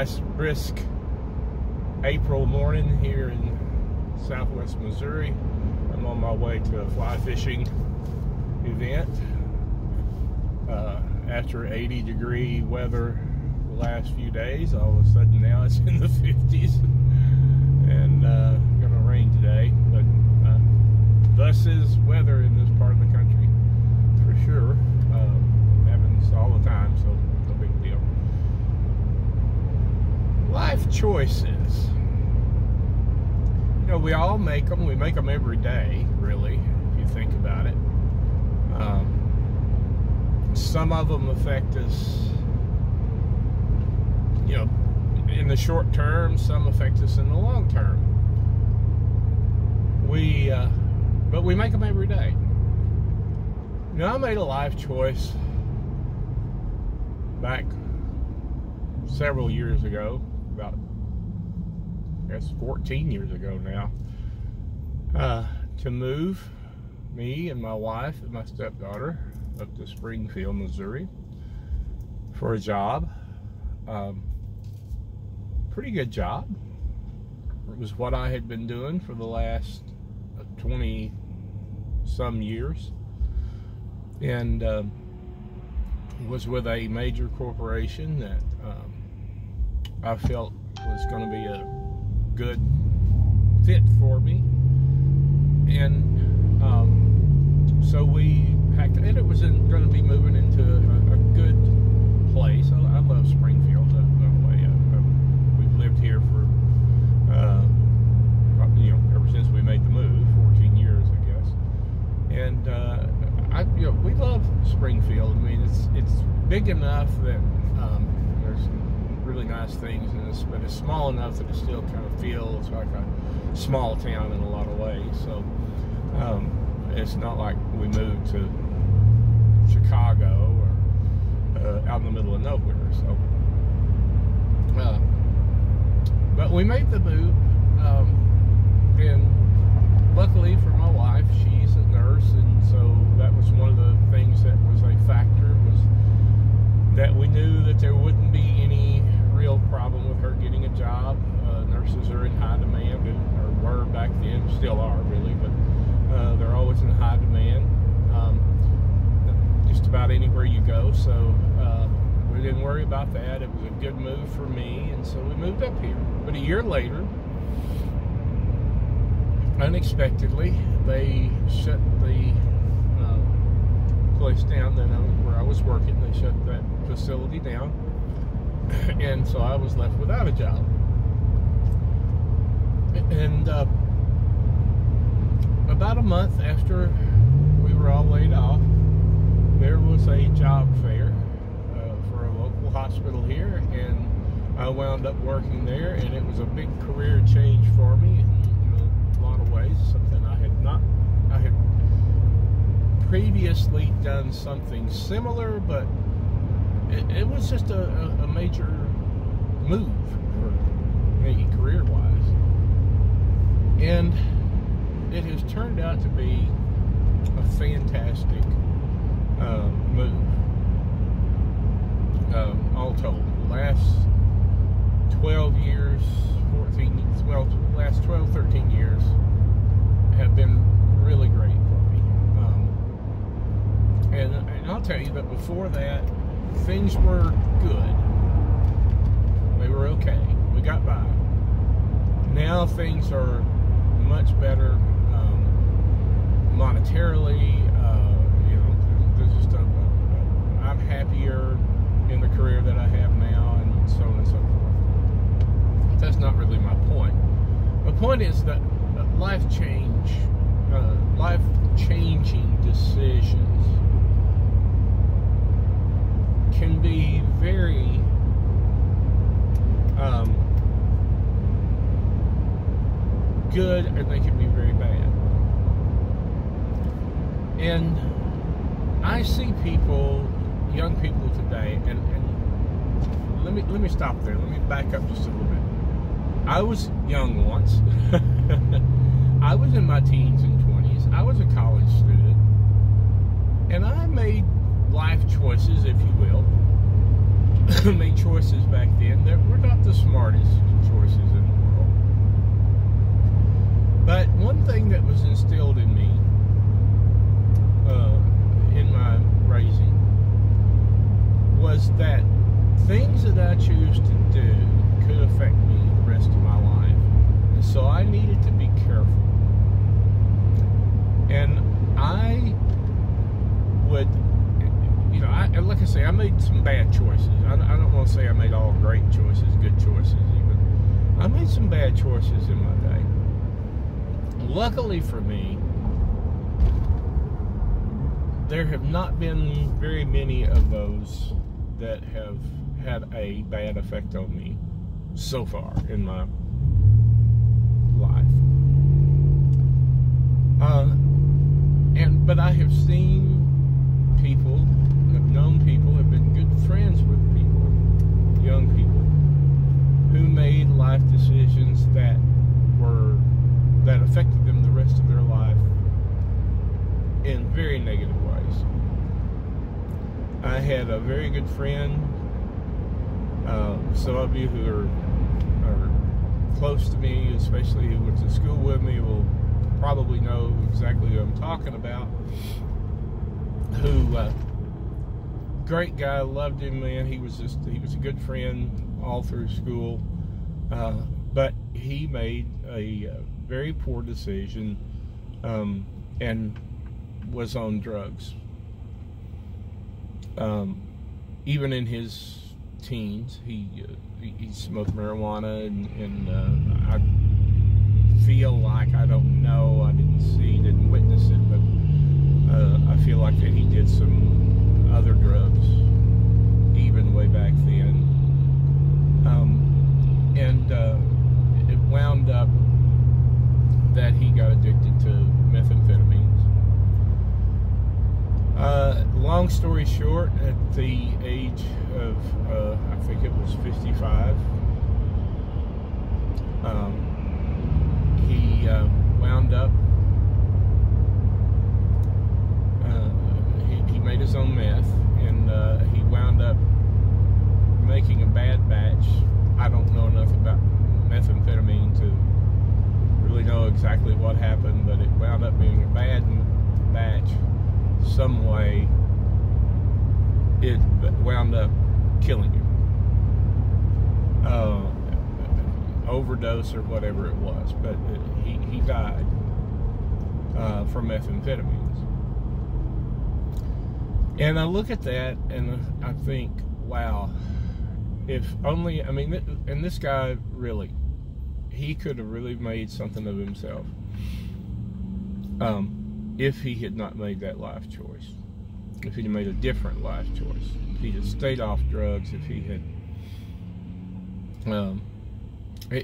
nice brisk April morning here in southwest Missouri. I'm on my way to a fly fishing event. After 80-degree weather the last few days, all of a sudden now it's in the 50s and gonna rain today, but thus is weather in this part of the country for sure. Happens all the time, so no big deal. Life choices, you know, we all make them. We make them every day, really, if you think about it. Some of them affect us, you know, in the short term. Some affect us in the long term. But we make them every day. You know, I made a life choice back several years ago, about, I guess, 14 years ago now, to move me and my wife and my stepdaughter up to Springfield, Missouri for a job. Pretty good job. It was what I had been doing for the last 20 some years, and was with a major corporation that I felt was going to be a good fit for me, and so we packed, and it was going to be moving into a good place. I love Springfield, by the way. We've lived here for you know, ever since we made the move, 14 years, I guess. And you know, we love Springfield. I mean, it's big enough that there's some really nice things in this, but it's small enough that it still kind of feels like a small town in a lot of ways. So it's not like we moved to Chicago or out in the middle of nowhere. So, but we made the move, and luckily for my wife, she's a nurse, and so that was one of the things that was a factor, was that we knew that there wouldn't be any real problem with her getting a job. Nurses are in high demand, or were back then, still are really, but they're always in high demand, just about anywhere you go. So we didn't worry about that. It was a good move for me, and so we moved up here. But a year later, unexpectedly, they shut the place down where I was working. They shut that facility down, and so I was left without a job. And about a month after we were all laid off, there was a job fair for a local hospital here, and I wound up working there, and it was a big career change for me in a lot of ways. Something I had previously done something similar, but it was just a major move for me career-wise, and it has turned out to be a fantastic move. All told, the last 12 years, last 12, 13 years have been really great for me. And I'll tell you that before that, things were good. They were okay. We got by. Now things are much better monetarily. You know, there's just I'm happier in the career that I have now, and so on and so forth. But that's not really my point. The point is that life-changing decisions can be very good, and they can be very bad. And I see people, young people today, and let me stop there. Let me back up just a little bit. I was young once. I was in my teens and 20s. I was a college student, and I made life choices, if you will, made choices back then that were not the smartest choices in the world. But one thing that was instilled in me in my raising was that things that I choose to do could affect me the rest of my life. And so I needed to be careful. And I would, like I say, I made some bad choices. I don't want to say I made all great choices, good choices even. I made some bad choices in my day. Luckily for me, there have not been very many of those that have had a bad effect on me so far in my life. But I have seen people, have known people, have been good friends with people, young people, who made life decisions that affected them the rest of their life in very negative ways. I had a very good friend. Some of you who are close to me, especially who went to school with me, will probably know exactly who I'm talking about. Who, great guy, loved him, man. He was a good friend all through school. But he made a very poor decision and was on drugs. Even in his teens, he smoked marijuana, and I feel like, I don't know, I didn't see, didn't witness it, but I feel like that he did some other drugs even way back then. It wound up that he got addicted to methamphetamines. Long story short, at the age of, I think it was 55, he wound up, he made his own meth, and he wound up making a bad batch. I don't know enough about methamphetamine to really know exactly what happened, but it wound up being a bad batch. Some way it wound up killing him. Overdose or whatever it was, but he died from methamphetamines. And I look at that and I think, wow, if only, and this guy really, he could have really made something of himself if he had not made that life choice. If he'd made a different life choice. If he had stayed off drugs, if he had,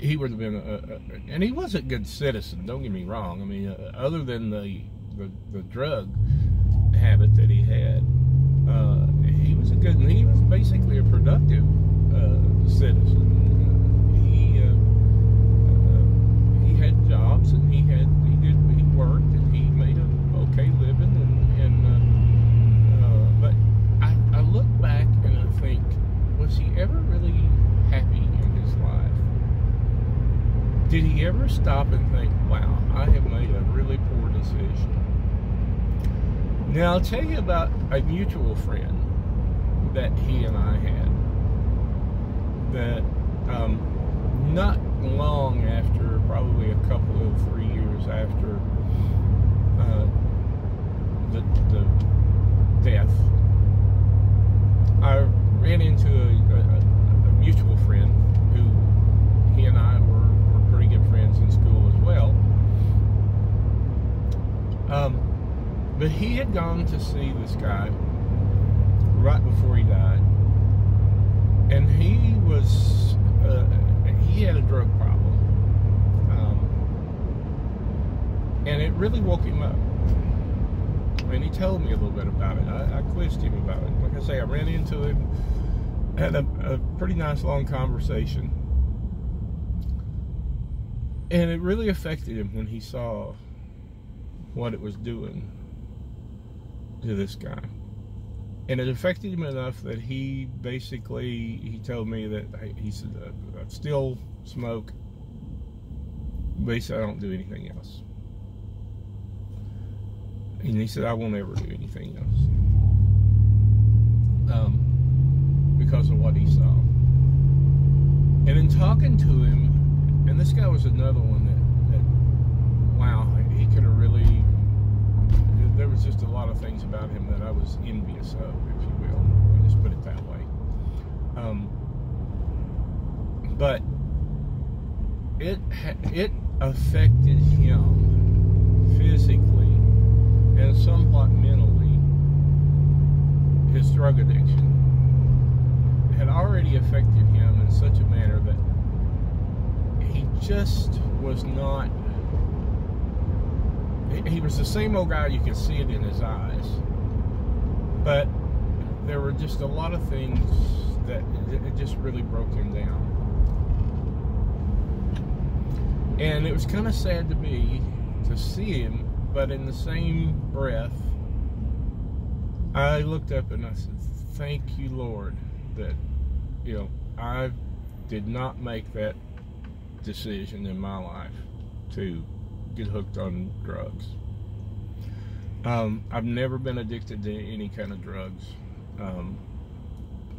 he would have been, and he was a good citizen, don't get me wrong. I mean, other than the drug habit that he had, he was basically a productive citizen. He had jobs, and he worked, and he made an okay living, but I look back and I think, was he ever really happy in his life? Did he ever stop and think, wow, I have made a really poor decision? Now, I'll tell you about a mutual friend that he and I had, that not long after, probably a couple of 3 years after the death, I ran into a mutual friend who, he and I were pretty good friends in school as well. But he had gone to see this guy right before he died, and he was, he had a drug problem, and it really woke him up. And he told me a little bit about it. I quizzed him about it. Like I say, I ran into him, had a pretty nice long conversation, and it really affected him when he saw what it was doing to this guy. And it affected him enough that he told me that he said, I still smoke, but he said, I don't do anything else. And he said, I won't ever do anything else. Because of what he saw. And in talking to him, and this guy was another one that wow, he could have really, there was just a lot of things about him that I was envious of, if you will. I'll just put it that way. But it affected him physically and somewhat mentally. His drug addiction had already affected him in such a manner that he just was not, he was the same old guy, you could see it in his eyes, but there were just a lot of things that it just really broke him down. And it was kind of sad to me to see him, but in the same breath, I looked up and I said, thank you, Lord, that, you know, I did not make that decision in my life to get hooked on drugs. I've never been addicted to any kind of drugs.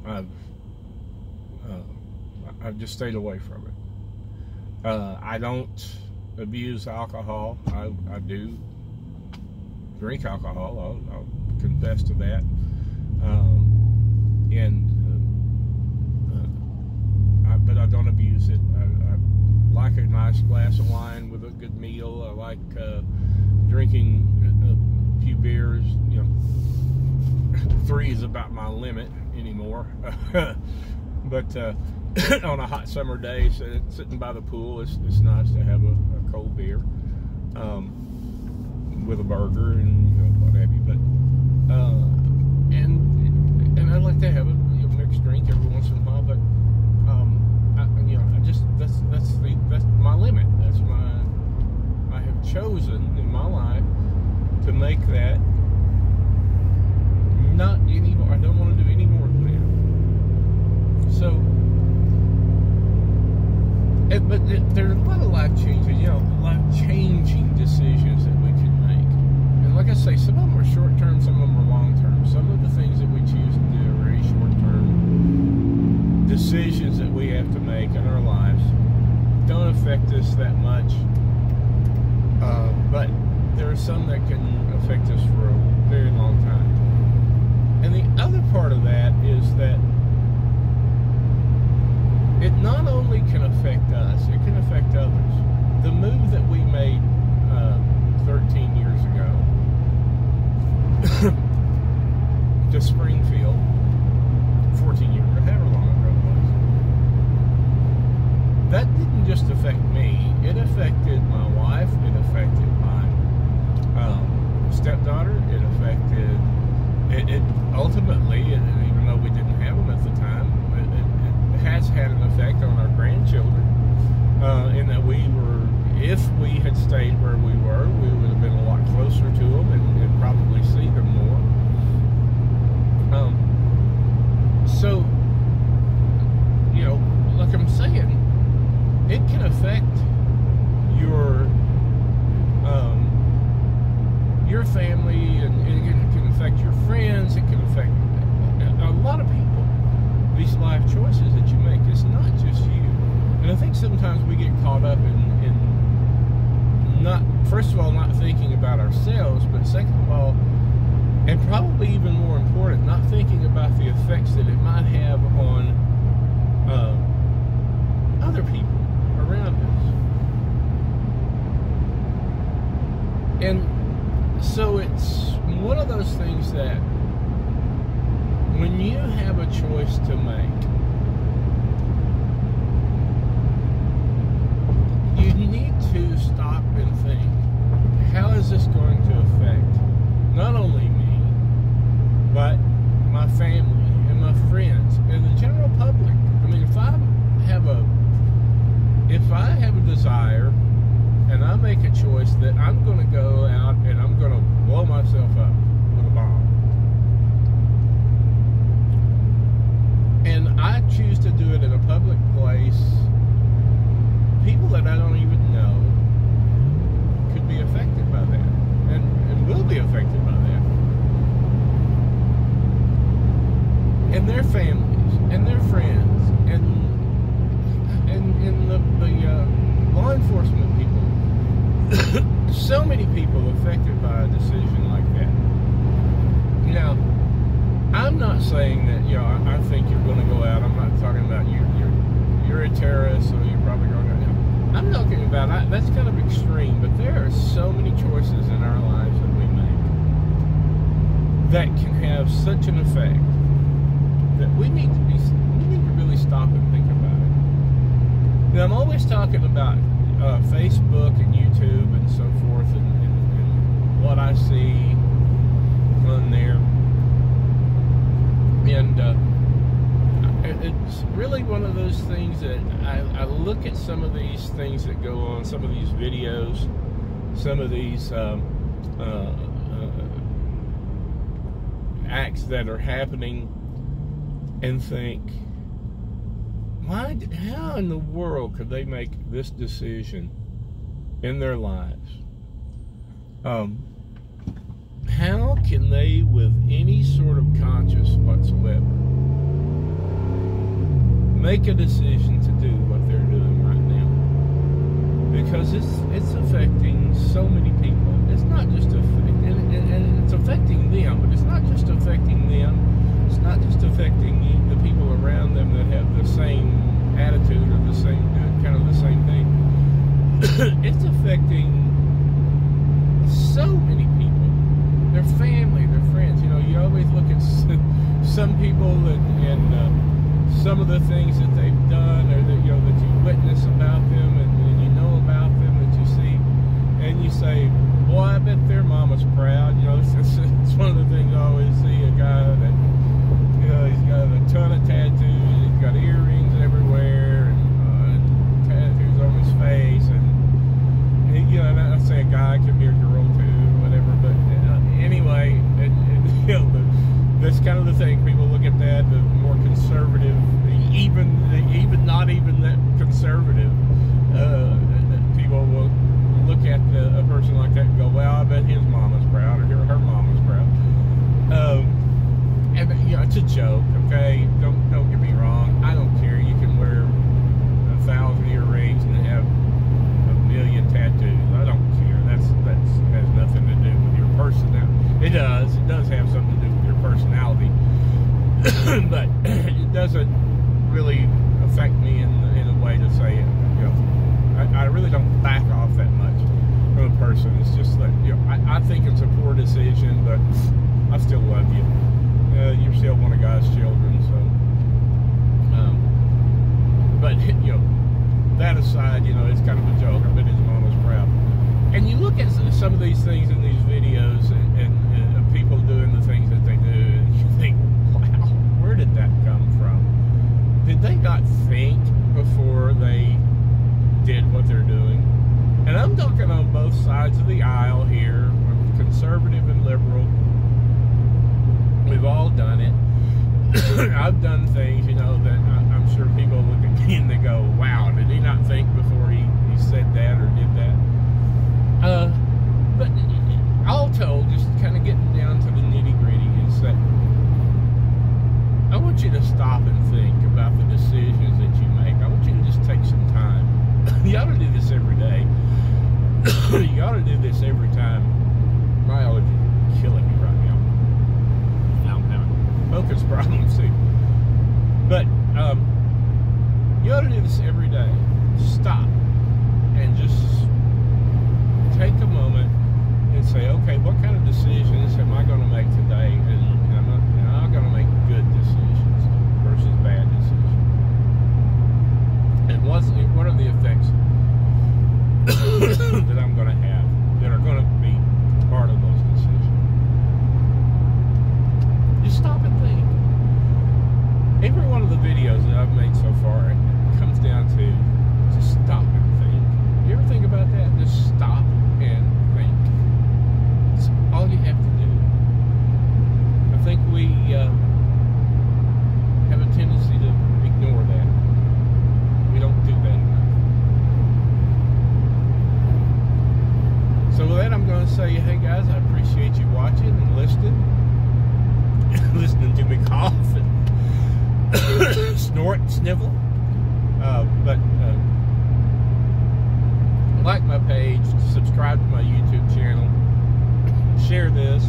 I've just stayed away from it. I don't abuse alcohol. I do drink alcohol. I'll confess to that. But I don't abuse it. I like a nice glass of wine with a good meal. I like drinking a few beers. You know, 3 is about my limit anymore. But on a hot summer day, sitting by the pool, it's nice to have a cold beer with a burger and, you know, what have you. But and I like to have a mixed drink every once in a while. But that's my limit. I have chosen in my life to make that not anymore. I don't want to do any more than that. So, but there's a lot of life-changing decisions that we can make. And like I say, some of them are short-term, some of them are long-term. Some of the things that we choose to do are very short-term decisions that we have to make in our lives. Don't affect us that much, but there are some that can affect us for a very long time. And the other part of that is that it not only can affect us, it can affect others. The move that we made 13 years ago to Springfield, 14 years ago, however long ago it was, that didn't just affect me, it affected my wife, it affected my stepdaughter, it affected, it ultimately, even though we didn't have them at the time, it has had an effect on our grandchildren, in that we were, if we had stayed where we were, we would have been a lot closer to them and probably see them more. So, you know, like I'm saying, it can affect your family, and it can affect your friends, it can affect a lot of people. These life choices that you make, it's not just you. And I think sometimes we get caught up in not, first of all, not thinking about ourselves, but second of all, and probably even more important, not thinking about the effects that it might have on other people around us. And so it's one of those things that when you have a choice to make, you need to stop and think, how is this going to affect not only me, but my family and my friends and the general public? I mean, if I have a desire and I make a choice that I'm going to go out and I'm going to blow myself up with a bomb, I choose to do it in a public place, people that I don't even know could be affected by that, and will be affected by that. And their families, and their friends, and the law enforcement people. So many people affected by a decision like that. Now, I'm not saying that, you know, I think you're going to go out. I'm not talking about you're a terrorist, so you're probably going to go out. I'm talking about, that's kind of extreme, but there are so many choices in our lives that we make that can have such an effect that we need to really stop and think about it. Now, I'm always talking about Facebook and YouTube and so forth, and what I see on there. And it's really one of those things that I look at some of these things that go on, some of these videos, some of these acts that are happening, and think, how in the world could they make this decision in their lives? How can they, with any sort of conscience whatsoever, make a decision to do what they're doing right now? Because it's affecting so many people. It's not just affecting, and it's affecting them, but it's not just affecting them. It's not just affecting the people around them that have the same attitude or the same kind of the same thing. It's affecting so many people, their family, their friends. You know, you always look at some people and some of the things that they've done, or that, you know, that you witness about them, and you know about them, that you see, and you say, boy, I bet their mama's proud. You know, it's one of the things I always see, a guy that, you know, he's got a ton of tattoos, he's got earrings everywhere, and tattoos on his face, and you know, I say a guy, could be a girl too, whatever, but anyway, you know, that's kind of the thing. People look at that, the more conservative, even not even that conservative, people will look at a person like that and go, well, I bet his mama's proud, or her mama's proud. And you know, it's a joke, okay? Don't get me wrong. I don't care. You can wear 1,000 earrings and have 1,000,000 tattoos. I don't care. That has nothing to do with your personality. It does have something to do with your personality, but it doesn't really affect me in a way to say, you know, I really don't back off that much from a person. It's just that, you know, I think it's a poor decision, but I still love you. You're still one of God's children, so. But you know, that aside, you know, it's kind of a joke. I bet his mama's proud. And you look at some of these things in these videos, and people doing the things that they do, and you think, wow, where did that come from? Did they not think before they did what they're doing? And I'm talking on both sides of the aisle here, conservative and liberal. We've all done it. I've done things, you know, that I'm sure people look at me and they go, wow, did he not think before he said that or did that? But all told, just kind of getting down to the nitty-gritty, is that I want you to stop and think about the decisions that you make. I want you to just take some time. You ought to do this every day. You ought to do this every time. My allergies are killing me right now. I'm having focus problems too. But you ought to do this every day. Stop and just take a moment and say, okay, what kind of decisions am I going to make today? And I'm going to make good decisions versus bad decisions. And what are the effects that I'm going to have that are going to be part of those decisions? Just stop and think. Every one of the videos that I've made so far, it comes down to just stop and think. You ever think about to say, hey guys, I appreciate you watching and listening. Listening to me cough and snort and snivel. Like my page, subscribe to my YouTube channel, share this,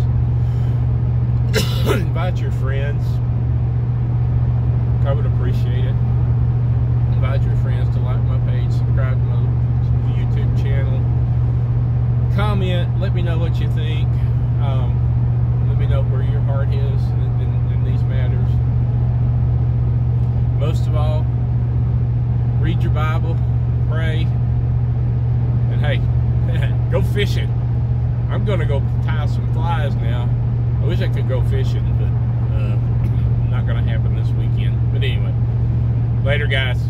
invite your friends. I would appreciate it. Invite your friends to like my page, subscribe to my YouTube channel, comment, let me know what you think. Let me know where your heart is in these matters. Most of all, read your Bible, pray, and hey, go fishing. I'm gonna go tie some flies now. I wish I could go fishing, but not gonna happen this weekend. But anyway, later guys.